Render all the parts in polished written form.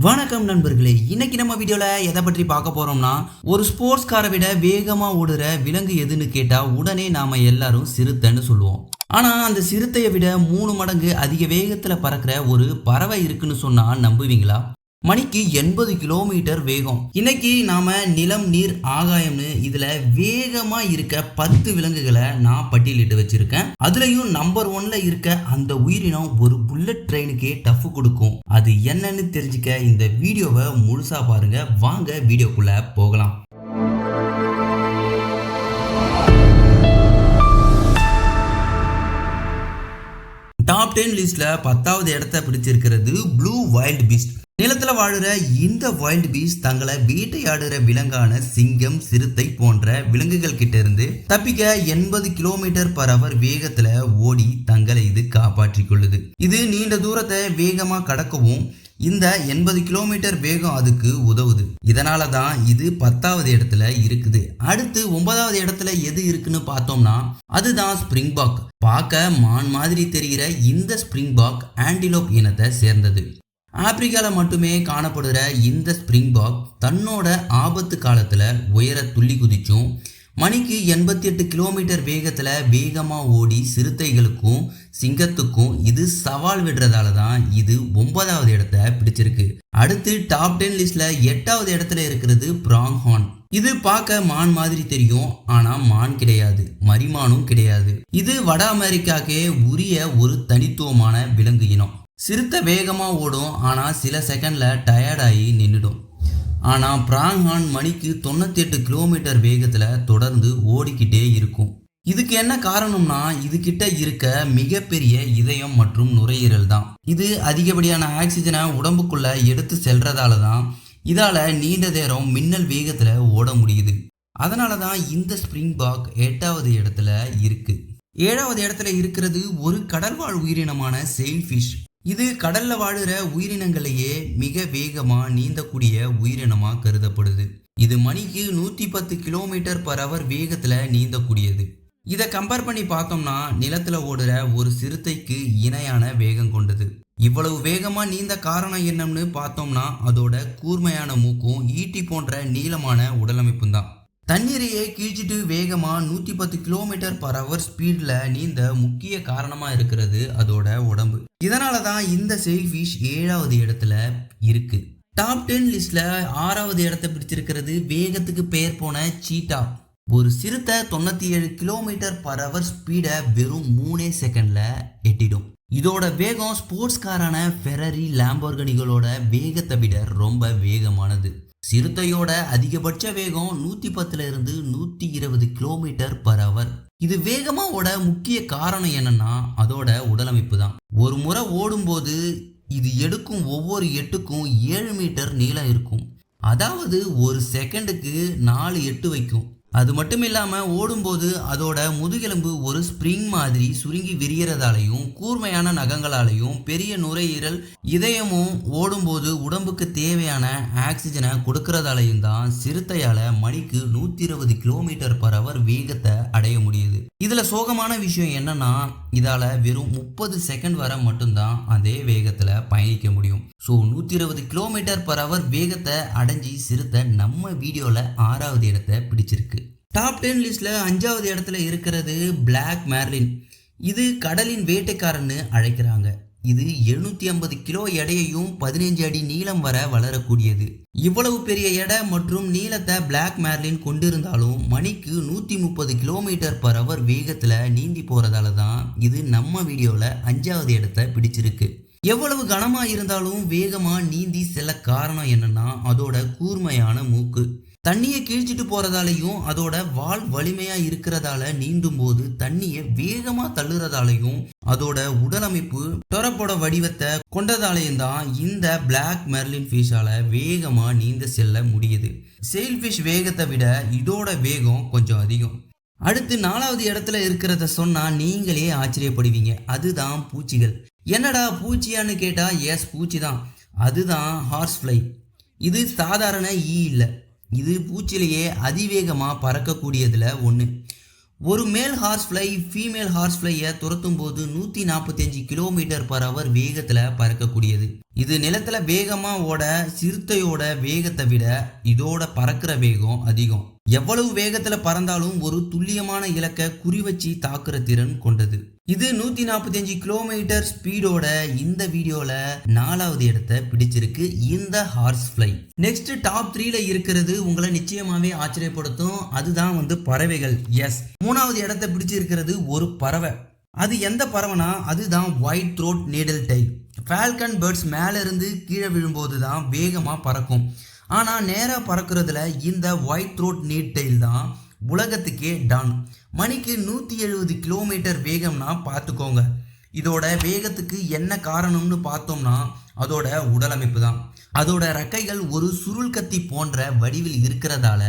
வணக்கம் நண்பர்களே, இன்னைக்கு நம்ம வீடியோல எதை பற்றி பார்க்க போறோம்னா, ஒரு ஸ்போர்ட்ஸ் காரை விட வேகமா ஓடுற விலங்கு எதுன்னு கேட்டா உடனே நாம எல்லாரும் சிறுத்தைன்னு சொல்லுவோம். ஆனா அந்த சிறுத்தையை விட 3 மடங்கு அதிக வேகத்துல பறக்கிற ஒரு பறவை இருக்குன்னு சொன்னா நம்புவீங்களா? மணிக்கு 80 கிலோமீட்டர் வேகம். இன்னைக்கு நாம நிலம், நீர், ஆகாயம்னு இதுல வேகமா இருக்க 10 விலங்குகளை நான் பட்டியலிட்டு வச்சிருக்கேன். அதுலயும் நம்பர் 1ல இருக்க அந்த உயிரினம் ஒரு புல்லட் ட்ரெயினுக்கே டஃப் கொடுக்கும். அது என்னன்னு தெரிஞ்சுக்க இந்த வீடியோவை முழுசா பாருங்க. வாங்க வீடியோக்குள்ள போகலாம். டாப் 10 லிஸ்ட்ல 10வது இடத்தை பிடிச்சிருக்கிறது ப்ளூ வைல்ட் பீஸ்ட். நிலத்துல வாழுற இந்த வைல்ட் பீஸ்ட் தங்களை வேட்டையாடுற விலங்கான சிங்கம், சிறுத்தை போன்ற விலங்குகள் கிட்ட இருந்து தப்பிக்க 80 km/h வேகத்துல ஓடி தங்களை இது காப்பாற்றிக் கொள்ளுது. இது நீண்ட தூரத்தை வேகமா கடக்கவும் இந்த 80 கிலோமீட்டர் வேகம் அதுக்கு உதவுது. இதனால தான் இது 10வது இடத்துல இருக்குது. அடுத்து 9வது இடத்துல எது இருக்குன்னு பார்த்தோம்னா அதுதான் ஸ்பிரிங்பாக். பார்க்க மான் மாதிரி தெரிகிற இந்த ஸ்பிரிங்பாக் ஆன்டிலோப் இனத்தை சேர்ந்தது. ஆப்பிரிக்கால மட்டுமே காணப்படுகிற இந்த ஸ்பிரிங்பாக் தன்னோட ஆபத்து காலத்துல உயர துள்ளி குதிச்சும் மணிக்கு 88 கிலோமீட்டர் வேகத்துல வேகமா ஓடி சிறுத்தைகளுக்கும் சிங்கத்துக்கும் இது சவால் விடுறதால தான் இது 9வது இடத்தை பிடிச்சிருக்கு. அடுத்து டாப் 10 லிஸ்ட்ல 8வது இடத்துல இருக்கிறது பிராங்ஹார்ன். இது பார்க்க மான் மாதிரி தெரியும், ஆனா மான் கிடையாது, மரிமானும் கிடையாது. இது வட அமெரிக்காக்கே உரிய ஒரு தனித்துவமான விலங்கு இனம். சிறுத்தை வேகமா ஓடும், ஆனா சில செகண்ட்ல டயர்டாகி நின்றுடும். ஆனா பிராங்ஹார்ன் மணிக்கு 98 கிலோமீட்டர் வேகத்துல தொடர்ந்து ஓடிக்கிட்டே இருக்கும். இதுக்கு என்ன காரணம்னா இது கிட்ட இருக்க மிகப்பெரிய இதயம் மற்றும் நுரையீரல் தான். இது அதிகப்படியான ஆக்சிஜனை உடம்புக்குள்ள எடுத்து செல்றதால தான் இதால நீண்ட நேரம் மின்னல் வேகத்துல ஓட முடியுது. அதனாலதான் இந்த ஸ்பிரிங்பாக் 8வது இடத்துல இருக்கு. 7வது இடத்துல இருக்கிறது ஒரு கடல்வாழ் உயிரினமான செயில்ஃபிஷ். இது கடல்ல வாழுற உயிரினங்களையே மிக வேகமா நீந்தக்கூடிய உயிரினமா கருதப்படுது. இது மணிக்கு 110 km/h வேகத்துல நீந்தக்கூடியது. இதை கம்பேர் பண்ணி பார்த்தோம்னா நிலத்துல ஓடுற ஒரு சிறுத்தைக்கு இணையான வேகம் கொண்டது. இவ்வளவு வேகமா நீந்த காரணம் என்னன்னு பார்த்தோம்னா அதோட கூர்மையான மூக்கும் ஈட்டி போன்ற நீளமான உடலமைப்பும் தான். தண்ணீரையே கீழ்ச்சிட்டு வேகமா 110 km/h ஸ்பீட்ல நீந்த முக்கிய காரணமா இருக்கிறது அதோட உடம்பு. இதனாலதான் இந்த செயில்ஃபிஷ் 7வது இடத்துல இருக்கு. டாப் 10 லிஸ்ட்ல 6வது இடத்தை பிடிச்சிருக்கிறது வேகத்துக்கு பெயர் போன சீட்டா. ஒரு சிறுத்தை 97 km/h ஸ்பீட வெறும் 3 செகண்ட்ல எட்டிடும். இதோட வேகம் ஸ்போர்ட்ஸ் காரான ஃபெராரி, லாம்போர்கினிகளோட வேகத்தை விட ரொம்ப வேகமானது. சிறுத்தையோட அதிகபட்ச வேகம் 110 இருந்து 120 km/h. இது வேகமா ஓட முக்கிய காரணம் என்னன்னா அதோட உடலமைப்பு தான். ஒரு முறை ஓடும்போது இது எடுக்கும் ஒவ்வொரு எட்டுக்கும் 7 மீட்டர் நீளம் இருக்கும். அதாவது ஒரு செகண்டுக்கு 4 எட்டு வைக்கும். அது மட்டும் இல்லாம ஓடும்போது அதோட முதுகெலும்பு ஒரு ஸ்பிரிங் மாதிரி சுருங்கி விரியறதாலையும் கூர்மையான நகங்களாலையும் பெரிய நுரையீரல் இதயமும் ஓடும்போது உடம்புக்கு தேவையான ஆக்சிஜனை கொடுக்கறதாலையும் தான் சிறுத்தையால மணிக்கு 120 km/h வேகத்தை அடைய முடியுது. இதுல சோகமான விஷயம் என்னன்னா இதால வெறும் 30 செகண்ட் வரை மட்டும்தான் அதே வேகத்துல பயணிக்க முடியும். 120 km/h வேகத்தை அடைஞ்சி சிறுத்தை நம்ம வீடியோல 6வது இடத்தை பிடிச்சிருக்கு. டாப் 10 லிஸ்ட்ல 5வது இடத்துல இருக்கிறது பிளாக் மேர்லின். இது கடலின் வேட்டைக்காரன்னு அழைக்கிறாங்க. இது 750 கிலோ எடையையும் 15 அடி நீளம் வர வளரக்கூடியது. இவ்வளவு பெரிய எடை மற்றும் நீளத்தை பிளாக் மேர்லின் கொண்டிருந்தாலும் மணிக்கு 130 km/h வேகத்துல நீந்தி போறதால தான் இது நம்ம வீடியோல 5வது இடத்தை பிடிச்சிருக்கு. எவ்வளவு கனமா இருந்தாலும் வேகமா நீந்தி செல்ல காரணம் என்னன்னா அதோட கூர்மையான மூக்கு. தண்ணியை கீழ்ச்சிட்டு போறதாலையும் அதோட வால் வலிமையா இருக்கிறதால நீந்தும் போது தண்ணியை வேகமா தள்ளுறதாலையும் அதோட உடலமைப்பு டொரப்போட வடிவத்தை கொண்டதாலையும் தான் இந்த பிளாக் மெர்லின் ஃபிஷால வேகமா நீந்த செல்ல முடியுது. செயில்ஃபிஷ் வேகத்தை விட இதோட வேகம் கொஞ்சம் அதிகம். அடுத்து 4வது இடத்துல இருக்கிறத சொன்னா நீங்களே ஆச்சரியப்படுவீங்க. அதுதான் பூச்சிகள். என்னடா பூச்சியான்னு கேட்டா எஸ், பூச்சி தான். அதுதான் ஹார்ஸ் ஃப்ளை. இது சாதாரண ஈ இல்லை. இது பூச்சிலேயே அதிவேகமாக பறக்கக்கூடியதில் ஒன்று. ஒரு மேல் ஹார்ஸ் ஃப்ளை ஃபீமேல் ஹார்ஸ் ஃப்ளையை துரத்தும் போது 145 km/h வேகத்துல பறக்கக்கூடியது. இது நிலத்துல வேகமா ஓட சிறுத்தையோட வேகத்தை விட இதோட பறக்கிற வேகம் அதிகம். எவ்வளவு வேகத்துல பறந்தாலும் ஒரு துல்லியமான இலக்கை குறிவச்சு தாக்குற திறன் கொண்டது. இது 145 km ஸ்பீடோட இந்த வீடியோல 4வது இடத்தை பிடிச்சிருக்கு இந்த ஹார்ஸ் ஃப்ளை. நெக்ஸ்ட் டாப் 3ல இருக்கிறது உங்களை நிச்சயமாவே ஆச்சரியப்படுத்தும். அதுதான் பறவைகள். எஸ், 3வது இடத்தை பிடிச்சிருக்கிறது ஒரு பறவை. அது எந்த பறவைனா அதுதான் white throat needle tail. Falcon birds மேல இருந்து கீழே விழும்போது தான் வேகமா பறக்கும். ஆனா நேரா பறக்கிறதுல இந்த ஒயிட் த்ரோட் நீட் டெயில் தான் உலகத்துக்கே டான். மணிக்கு 170 km வேகம்னா பார்த்துக்கோங்க. இதோட வேகத்துக்கு என்ன காரணம்னு பார்த்தோம்னா அதோட உடலமைப்பு தான். அதோட ரெக்கைகள் ஒரு சுருள் கத்தி போன்ற வடிவில் இருக்கிறதால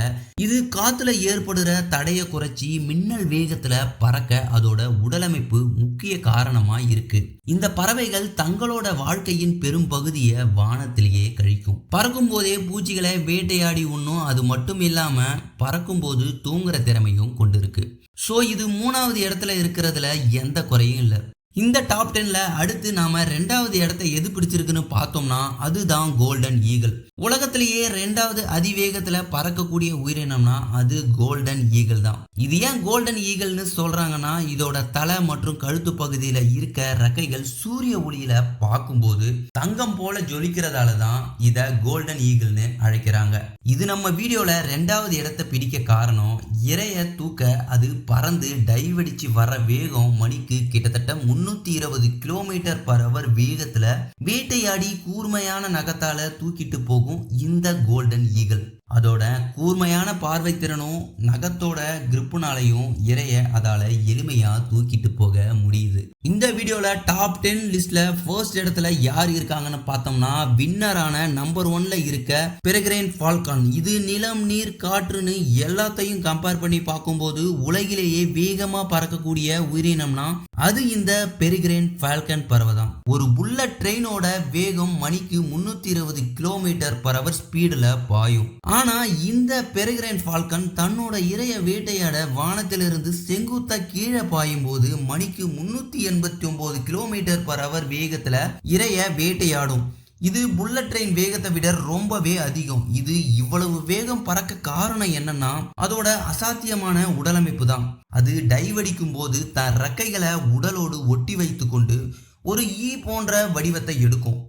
இது காத்துல ஏற்படுற தடையை குறைச்சி மின்னல் வேகத்துல பறக்க அதோட உடலமைப்பு முக்கிய காரணமா இருக்கு. இந்த பறவைகள் தங்களோட வாழ்க்கையின் பெரும் பகுதியை வானத்திலேயே கழிக்கும். பறக்கும் போதே பூச்சிகளை வேட்டையாடி உண்ணும். அது மட்டும் இல்லாம பறக்கும் போது தூங்குற திறமையும் கொண்டிருக்கு. ஸோ இது 3வது இடத்துல இருக்கிறதுல எந்த குறையும் இல்லை. இந்த டாப் 10ல அடுத்து நாம 2வது இடத்தை எது பிடிச்சிருக்குன்னு பார்த்தோம்னா அதுதான் கோல்டன் ஈகிள். உலகத்திலேயே 2வது அதிவேகத்துல பறக்கக்கூடிய உயிரினம்னா அது கோல்டன் ஈகிள் தான். இது ஏன் கோல்டன் ஈகிள்னு சொல்றாங்கன்னா இதோட தலை மற்றும் கழுத்து பகுதியில இருக்க ரெக்கைகள் சூரிய ஒளியில பார்க்கும்போது தங்கம் போல ஜொலிக்கிறதால தான் இத கோல்டன் ஈகிள்னு அழைக்கிறாங்க. இது நம்ம வீடியோல 2வது இடத்தை பிடிக்க காரணம் இரைய தூக்க அது பறந்து டைவ் அடிச்சு வர வேகம் மணிக்கு கிட்டத்தட்ட 320 km/h வேகத்துல வேட்டையாடி கூர்மையான நகத்தால தூக்கிட்டு போகும் இந்த கோல்டன் ஈகிள். அதோட கூர்மையான பார்வை திறனும் நகத்தோட கிரிப்புனாலையும் இரைய அதால எளிமையா தூக்கிட்டு போக முடியுது. இந்த வீடியோல டாப் 10 லிஸ்ட்ல ஃபர்ஸ்ட் இடத்துல யார் இருக்காங்கன்னு பார்த்தோம்னா வின்னரான நம்பர் 1ல இருக்க பெரிகிரைன் ஃபால்கன். இது நிலம் நீர் காற்றுன்னு எல்லாத்தையும் கம்பேர் பண்ணி பார்க்கும்போது உலகிலேயே வேகமா பறக்கக்கூடிய உயிரினம்னா அது இந்த பெரிகிரைன் ஃபால்கன் பறவை தான். ஒரு புல்லட் ட்ரெயினோட வேகம் மணிக்கு 320 km/h ஸ்பீடுல பாயும். ஆனா இந்த பெரிகிரைன் ஃபால்கன் தன்னோட இரைய வேட்டையாட வானத்திலிருந்து செங்குத்தா கீழே பாயும் போது மணிக்கு 389 km/h வேகத்துல இரைய வேட்டையாடும். இது புல்லட் ட்ரெயின் வேகத்தை விட ரொம்பவே அதிகம். இது இவ்வளவு வேகம் பறக்க காரணம் என்னன்னா அதோட அசாத்தியமான உடலமைப்பு தான். அது டைவ் அடிக்கும் போது தன் ரெக்கைகளை உடலோடு ஒட்டி வைத்து கொண்டு ஒரு ஈ போன்ற வடிவத்தை எடுக்கும்.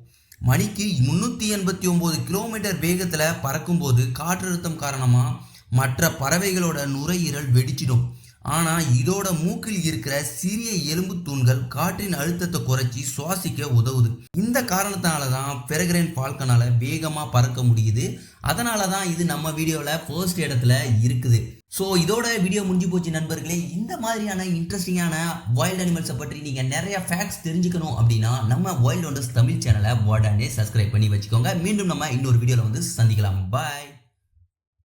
மணிக்கு 389 km வேகத்துல பறக்கும்போது காற்றழுத்தம் காரணமா மற்ற பறவைகளோட நுரையீரல் வெடிச்சிடும். ஆனா இதோட மூக்கில் இருக்கிற சிறிய எலும்பு தூண்கள் காற்றின் அழுத்தத்தை குறைச்சி சுவாசிக்க உதவுது. இந்த காரணத்தினாலதான் பெரிகிரைன் ஃபால்கனால வேகமா பறக்க முடியுது. அதனாலதான் இது நம்ம வீடியோல ஃபர்ஸ்ட் இடத்துல இருக்குது. ஸோ இதோட வீடியோ முடிஞ்சு போச்சு நண்பர்களே. இந்த மாதிரியான இன்ட்ரெஸ்டிங்கான வைல்ட் அனிமல்ஸை பற்றி நீங்க நிறைய ஃபேக்ட்ஸ் தெரிஞ்சுக்கணும் அப்படின்னா நம்ம வைல்ட் ஒண்டர்ஸ் தமிழ் சேனலை உடனே சப்ஸ்கிரைப் பண்ணி வச்சுக்கோங்க. மீண்டும் நம்ம இன்னொரு வீடியோல சந்திக்கலாம். பாய்.